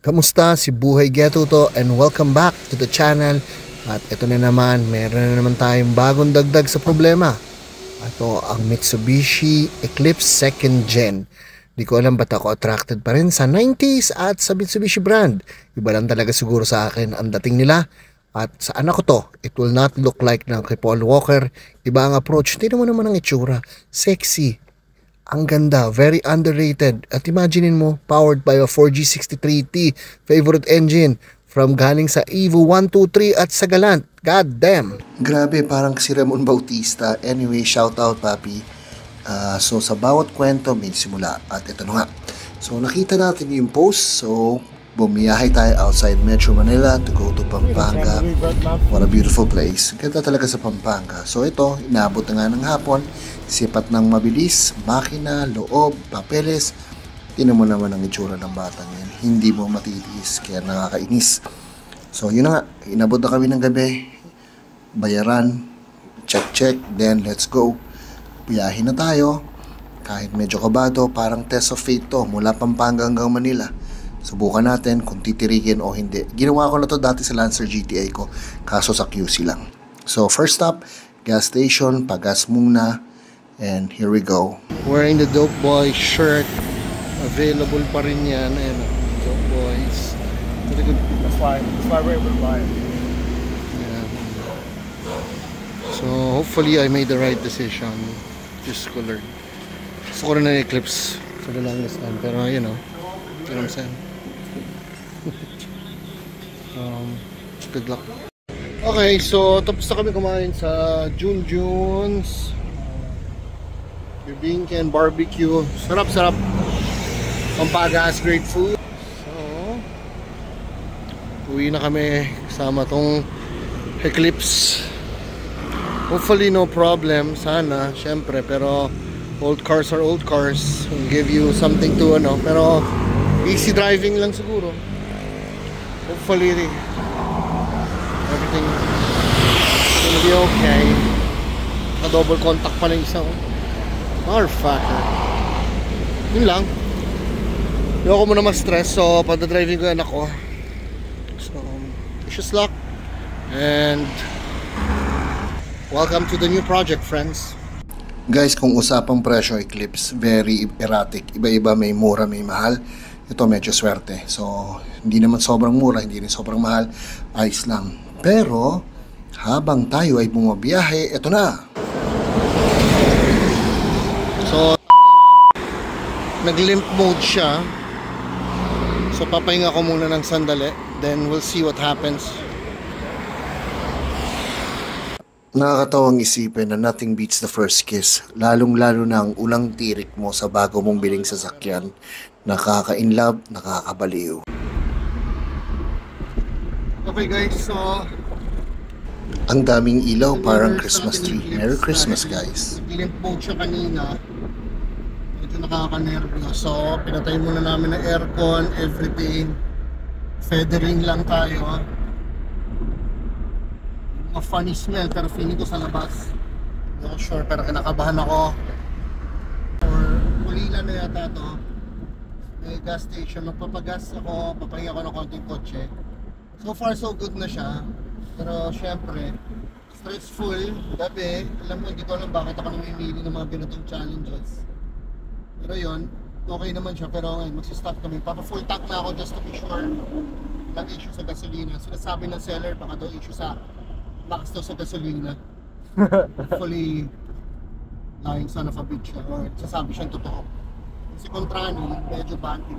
Kamusta? Si Buhay Ghetto to, and welcome back to the channel. At ito na naman, meron na naman tayong bagong dagdag sa problema. Ito ang Mitsubishi Eclipse 2nd Gen. Di ko alam ba't ako attracted pa rin sa 90s at sa Mitsubishi brand. Iba lang talaga siguro sa akin ang dating nila. At sa anak ko to, it will not look like ng kay Paul Walker. Iba ang approach. Tignan mo naman ang itsura. Sexy. Ang ganda, very underrated. At imaginein mo, powered by a 4G63T favorite engine from galing sa Evo 123 at sa Galant. God damn! Grabe, parang si Ramon Bautista. Anyway, shout out papi. So sa bawat kwento may simula. At ito na nga. So nakita natin yung post. So bumiyahe tayo outside Metro Manila to go to Pampanga. What a beautiful place. Ganda talaga sa Pampanga. So ito, inabot na nga ng hapon. Sipat ng mabilis, makina, loob, papeles. Tinan mo naman ang itsura ng batang yan. Hindi mo matitiis, kaya nakakainis. So yun na nga, inabot na kami ng gabi. Bayaran, check, then let's go. Biyahe na tayo. Kahit medyo kabado, parang test of fate to. Mula Pampanga hanggang Manila. Subukan natin kung titirikin o hindi. Ginawa ko na to dati sa Lancer GTI ko, kaso sa QC lang. So first stop, gas station, pagas muna, and here we go. Wearing the Dope Boys shirt. Available pa rin yan. Ayan, Dope Boys. Really good. That's why we're able to buy it. Yeah. So hopefully I made the right decision. Just color. Gusto ko rin na Eclipse for the longest time. Pero you know what I'm saying. Good luck. Okay, so tapos na kami kumain sa Junjun's Bibingka Barbecue. Sarap. Pampanga has great food. So uwi na kami kasama tong Eclipse. Hopefully no problem. Sana, syempre. Pero old cars are old cars. Will give you something to ano. Pero easy driving lang siguro. Hopefully everything gonna be okay. Naka-double contact pa lang isang motherfucker. Yun lang. Ayoko mo na ma-stress. So pagda-driving ko yung anak ko. So wish us luck. And welcome to the new project, friends. Guys, kung usapang presyo Eclipse, very erratic. Iba-iba, may mura, may mahal. Ito medyo swerte. So hindi naman sobrang mura, hindi rin sobrang mahal. Ayos lang. Pero habang tayo ay bumabiyahe, ito na. So nag-limp mode siya. So papahinga ko muna ng sandali. Then we'll see what happens. Nakakatawang isipin na nothing beats the first kiss. Lalong-lalo na ang unang tirik mo sa bago mong biling sasakyan. Nakaka-inlove, nakakabaliw. Okay guys, so ang daming ilaw, parang Christmas tree. Merry Christmas guys. Limp mode siya kanina. Ito nakaka-nervyo. So pinatay muna namin ng aircon, everything. Feathering lang tayo. Mga funny smell pero feeling ko sa labas. Hindi ako sure pero kinakabahan ako. Or Ulila na yata to. May gas station. Magpapagas ako, papahinga ako ng konting kotse. So far so good na siya. Pero syempre stressful. Gabi, alam mo, hindi ko alam bakit ako namimili ng mga ganitong challenges. Pero yun, okay naman siya. Pero ngayon, magsistop kami. Papa full tank na ako just to be sure. Walang issue sa gasolina. Sinasabi ng seller, baka daw issue sa lakas daw sa gasolina. Hopefully, lying son of a bitch siya or sasabi siyang totoo. Si Contrani, medyo banting.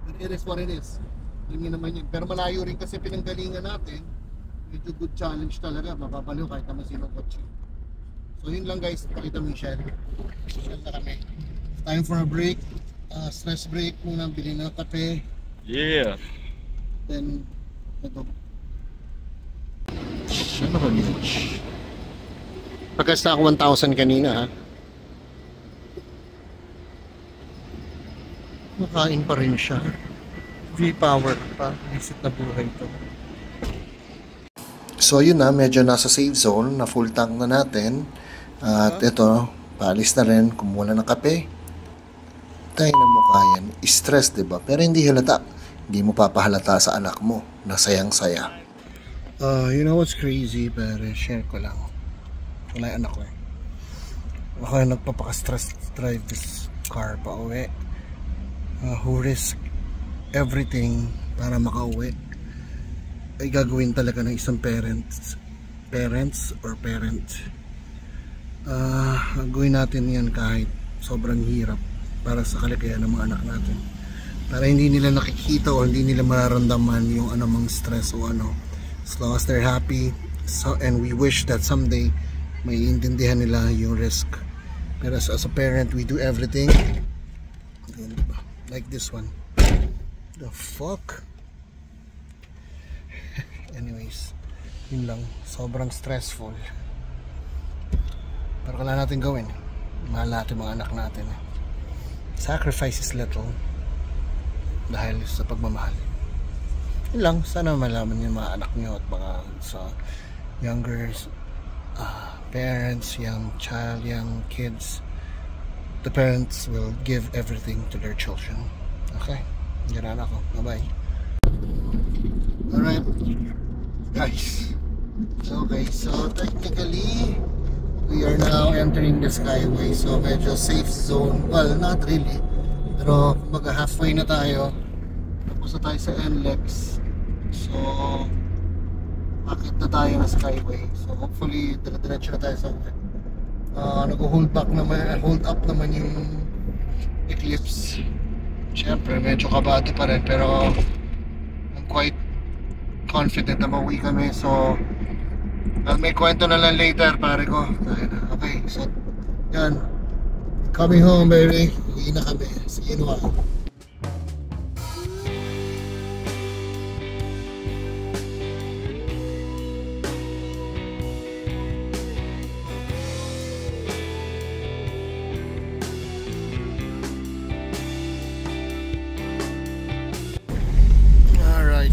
But it is what it is. Yun naman yun. Pero malayo rin kasi pinanggalingan natin. Medyo good challenge talaga. Mababaliw kahit naman sino kotse. So yun lang guys. Pakita mo yung Shell. Shell na kami. Time for a break. Stress break muna. Bili na kape. Yeah. Then, ito. Shell na bitch. Pagkasta ako 1,000 kanina ha. Makain pa rin siya. V-power pa. Visit na buhay ito. So yun na, medyo nasa safe zone. Na full tank na natin. At ito, paalis na rin. Kumuha na ng kape. Tayo na mukha yan. Stress, diba? Pero hindi halata. Hindi mo papahalata sa anak mo na sayang-saya. You know what's crazy? Pero share ko lang. Wala yung anak ko eh. Ako yung nagpapaka-stress drive this car pa uwi. Who risk everything para makauwi ay gagawin talaga ng isang parents or parent. Gawin natin yan kahit sobrang hirap para sa kalagayan ng mga anak natin, para hindi nila nakikita o hindi nila mararamdaman yung anumang stress o ano, as long as they're happy. So, and we wish that someday may intindihan nila yung risk. Pero as a parent, we do everything like this one. The fuck? Anyways, yun lang. Sobrang stressful. Pero kailangan natin gawin. Mahal natin mga anak natin. Sacrifice is little dahil sa pagmamahal. Yun lang. Sana malaman yung mga anak nyo at mga sa younger parents, young child, young kids. The parents will give everything to their children. Okay? Yan na ako. Bye-bye. Alright. Guys. Okay, so technically, we are now entering the Skyway. So medyo safe zone. Well, not really. Pero kumbaga halfway na tayo. Tapos na tayo sa NLEX. So, akit na tayo na Skyway. So hopefully, dire-diretso na tayo sa uwi. Nag-hold up naman yung Eclipse. Siyempre, medyo kabado pa rin, pero I'm quite confident na mauwi kami. So, may kwento na lang later, pare ko. Okay, so, yan. Coming home, baby. Uwi na kami. See you in a while.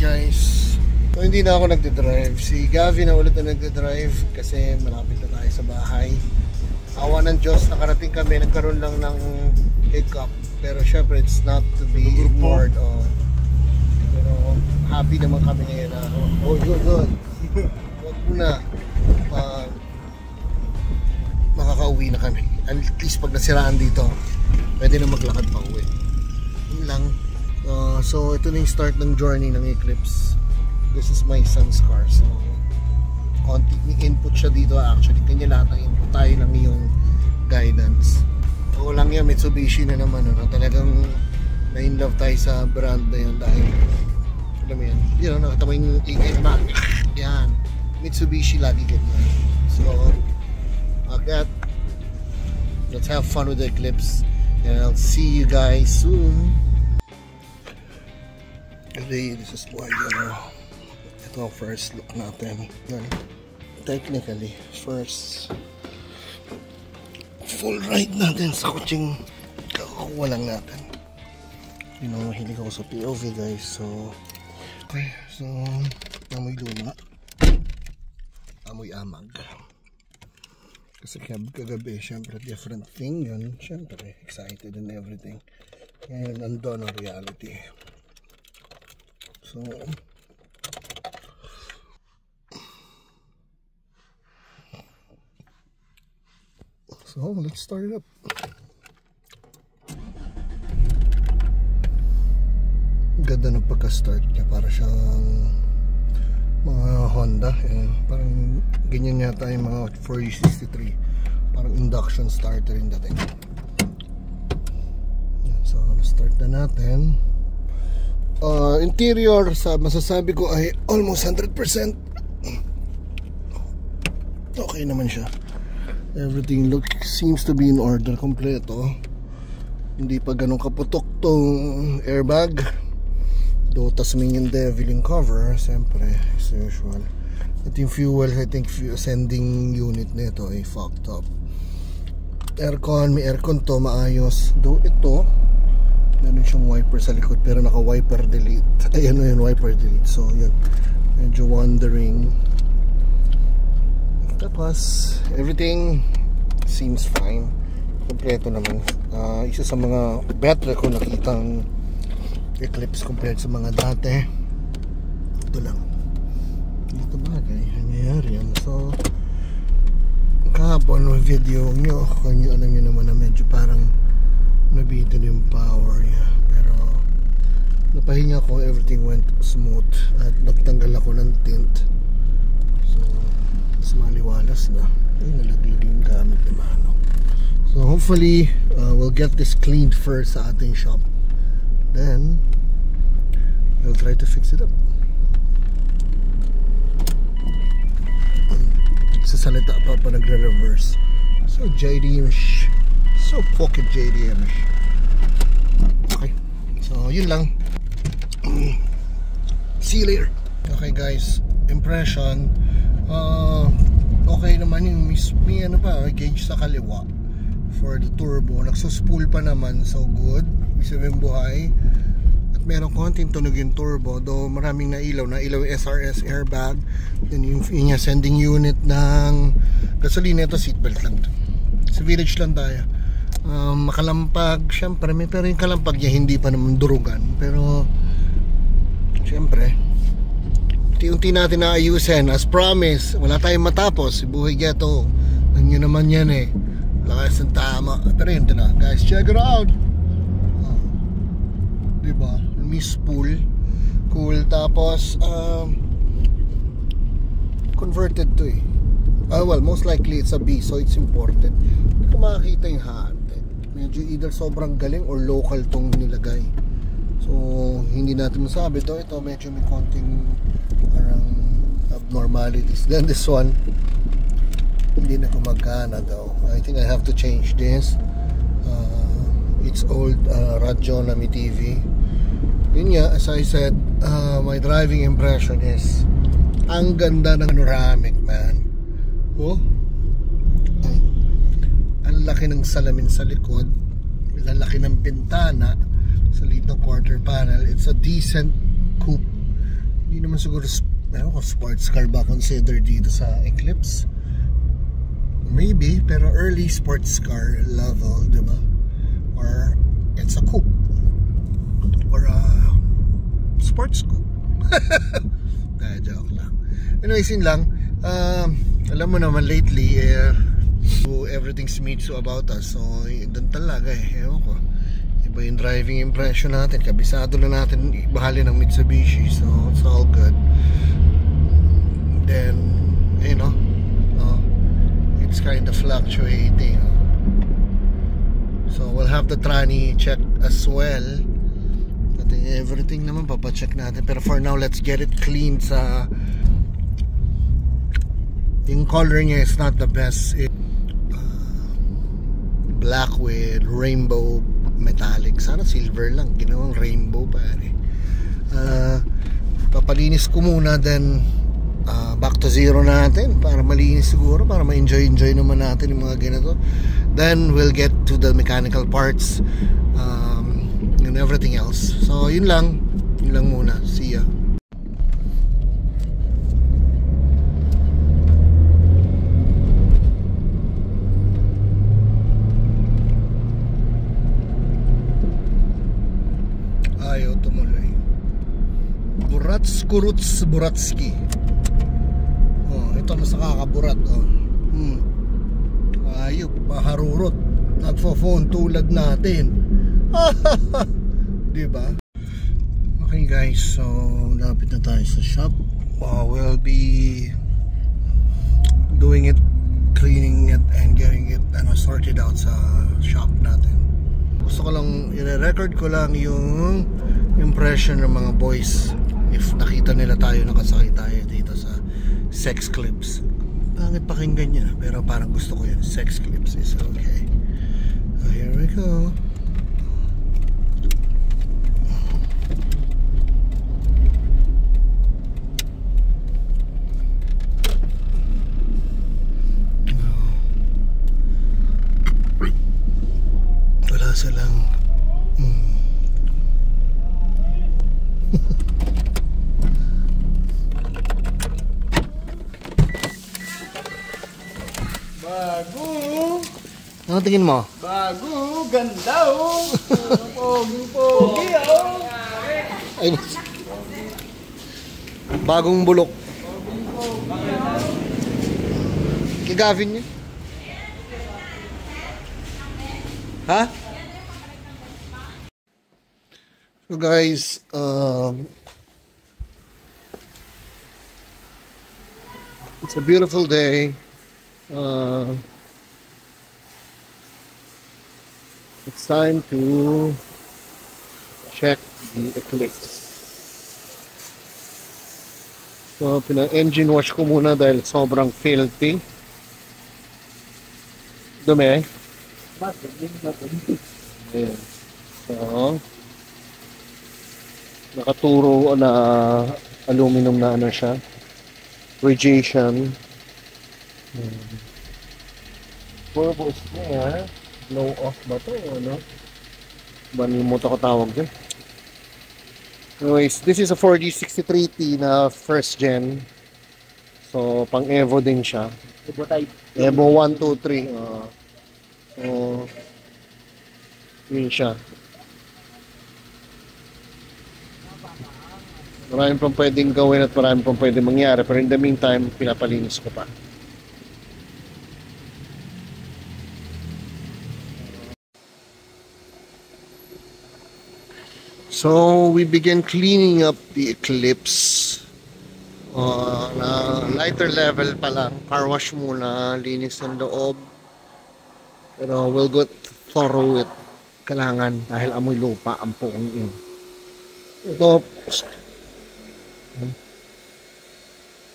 Guys, so hindi na ako nagdadrive. Si Gavi na ulit na nagdadrive kasi malapit na tayo sa bahay. Awa ng Diyos, nakarating kami. Nagkaroon lang ng hiccup, pero syempre it's not to be ignored. Pero happy naman kami ngayon na good. Wag muna makakauwi na kami. At least pag nasiraan dito, pwede na maglakad pa uwi. Yun lang. So ito na yung start ng journey ng Eclipse. This is my son's car. So konti input siya dito actually. Kanya lahat ng input. Tayo lang yung guidance. O lang yan, Mitsubishi na naman. Talagang na-in-love tayo sa brand na yun dahil alam mo yan. You know, nakita mo yung ingay na yan. Mitsubishi lagi ganyan. So okay, let's have fun with the Eclipse. And I'll see you guys soon. Today, this is why ito ang first look natin. Technically, first full ride natin sa kutsing kakuha lang natin. You know, mahilig ako sa POV guys. So, okay. So, amoy luma. Amoy amag. Kasi kagabi, syempre different thing yun. Syempre, excited and everything. Ngayon, nandun ang reality. So let's start it up. Ganda ng pagka-start niya, para siyang mga Honda. Parang ganyan yata yung mga 463. Parang induction starter yung dating. So start na natin. Interior masasabi ko ay almost 100%. Okay naman siya. Everything seems to be in order, kompleto. Hindi pa ganun kaputok tong airbag. Do Tasmanian Devil yung cover, siyempre, as usual. At yung fuel, I think sending unit nito ay fucked up. Aircon, may aircon to, maayos. Do ito, meron siyang wiper sa likod pero naka wiper delete. Ayan na yun, wiper delete. So yun, medyo wandering. Tapos everything seems fine, kompleto naman. Isa sa mga better ko nakitang Eclipse compared sa mga dati. Ito lang, ito bagay nangyayari yan. So kahapon ng video nyo, kanyo alam nyo naman na medyo parang nabitin yung power niya, pero napahinga ko, everything went smooth at nagtanggal ako ng tint. So mas maliwalas na. Ay, nalaglag yung gamit ni Mano. So hopefully we'll get this cleaned first sa ating shop, then we'll try to fix it up. Sasalita pa nagre-reverse. So JDM-ish, so fucking JDM-ish. Okay, so yun lang. See you later. Okay guys, impression, okay naman yung may ano pa, gauge sa kaliwa for the turbo, nagsuspool pa naman, so good. Ibig sabihin buhay. At meron konting tunog yung turbo, though maraming nailaw yung SRS airbag. Then yung sending unit ng gasolina, ito seatbelt lang to. Sa village lang tayo. Makalampag, syempre pero yung kalampag niya hindi pa naman durugan, pero syempre unti-unti natin naayusin. As promise, wala tayong matapos. Si Buhay Ghetto, alam nyo naman yan eh, lakas ng tama. Pero yun na guys, check it out. Diba, miss pool, cool. Tapos converted to eh. Well, most likely it's a B, so it's imported. Hindi ko makakita yung hati. Medyo either sobrang galing or local tong nilagay. So hindi natin masabi to. Ito medyo may konting parang abnormalities. Then this one, hindi na gumagana daw. I think I have to change this. It's old Radyo Nami TV. Yun nga, as I said, my driving impression is ang ganda ng panoramic, man. Oh, ang laki ng salamin sa likod, ang laki ng bintana sa liit ng quarter panel. It's a decent coupe. Hindi naman siguro sports car ba considered dito sa Eclipse, maybe, pero early sports car level, diba? Or it's a coupe or a sports coupe. Joke lang. Anyways, yun lang. Alam mo naman lately everything smooth about us, so doon talaga ewan ko, iba yung driving impression natin. Kabisado na natin bahali ng Mitsubishi, so it's all good. Then you know, it's kind of fluctuating. So we'll have the tranny check as well. Everything naman papacheck natin, pero for now let's get it clean. Sa yung color niya is not the best. Black with rainbow metallic. Sana silver lang, ginawang rainbow pare. Papalinis ko muna, then back to zero natin para malinis siguro, para ma-enjoy naman natin yung mga ganito. Then we'll get to the mechanical parts and everything else. So yun lang muna. See ya. Ayaw tumuloy. Buratski. Ito mas nakakaburat. Ayop, maharurot, nagpo-phone tulad natin. Diba? Okay guys, so lapit na tayo sa shop. we'll be doing it, cleaning it and getting it sorted out sa shop natin. Gusto ko lang, i-record ko lang yung impression ng mga boys if nakita nila tayo, nakasakay tayo dito sa Sex Clips. Pangit pakinggan niya, pero parang gusto ko yun. Sex Clips is okay. So here we go. Wala silang bago. Ano tingin mo? Bago, ganda oh. Pogi oh. Ay, bagong bulok. Kay Gavin yun. Ha? So guys, it's a beautiful day. It's time to check the eclipse. So, pina-engine wash ko muna dahil sobrang filthy. Dumi. Ayan. So, nakaturo na aluminum na ano siya. Radiation. Purpose niya. Blow off ba ito? Ano? Manimuta ko tawag dyan. Anyways, this is a 4D63T na first gen. So, pang Evo din siya. Evo type. Evo 1, 2, 3. So, yun siya. Maraming pang pwedeng gawin at maraming pang pwedeng mangyari. Pero in the meantime, pinapalinis ko pa. So, we begin cleaning up the Eclipse. Na lighter level pa lang. Car wash muna, linis ng loob. Pero we'll go thorough it. Kailangan dahil amoy lupa ang puong yun. Ito.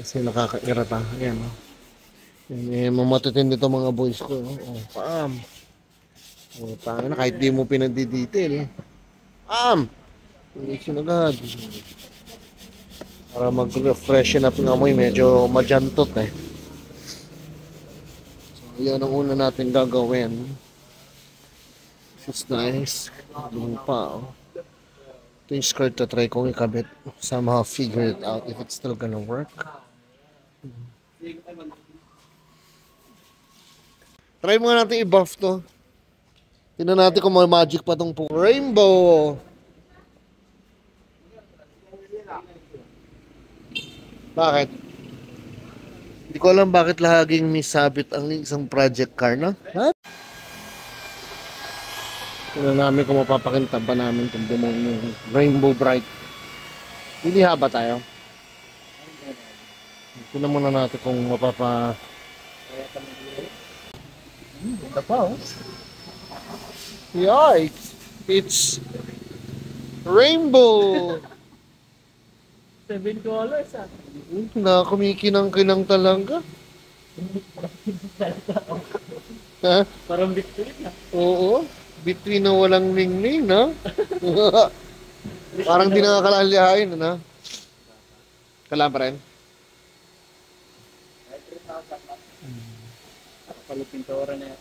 Kasi nakakairata. Ayan. Yan, mamatitin dito mga boys ko. Oh, paam. Oh, tanga na kahit di mo pinagdi-detail. Paam! Isin agad. Para mag-freshen up ng amoy, medyo majantot eh. So, yan ang una natin gagawin. This is nice. Lupa, oh. Ito yung skirt na try kong ikabit. Somehow figure it out if it's still gonna work. Try mo nga natin i-buff to. Tingnan natin kung may magic pa tong rainbow. Bakit? Hindi ko alam bakit laging misabit ang isang project car, no? Ha? Tingnan namin kung mapapakintab ba namin itong demonyong Rainbow Bright. Hindi haba tayo. Tingnan muna natin kung mapapa... Ganda pa, oh. Yikes! It's rainbow! 7 colors ah. Na kumikinang-kinang talaga. Ha? Parang between ah. Oo. Between na walang ningning, no? Parang di nakakalahain, no? Kailangan pa rin? Palupin to oras na yan.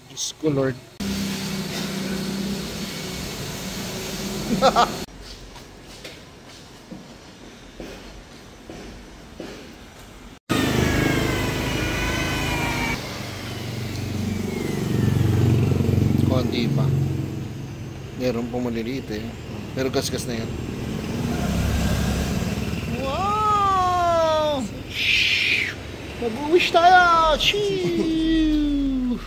Diyos ko, Lord. Konti pa. Meron pong maliliit eh. Pero gasgas na yan. Wow! Mag-uwish tayo! Chee!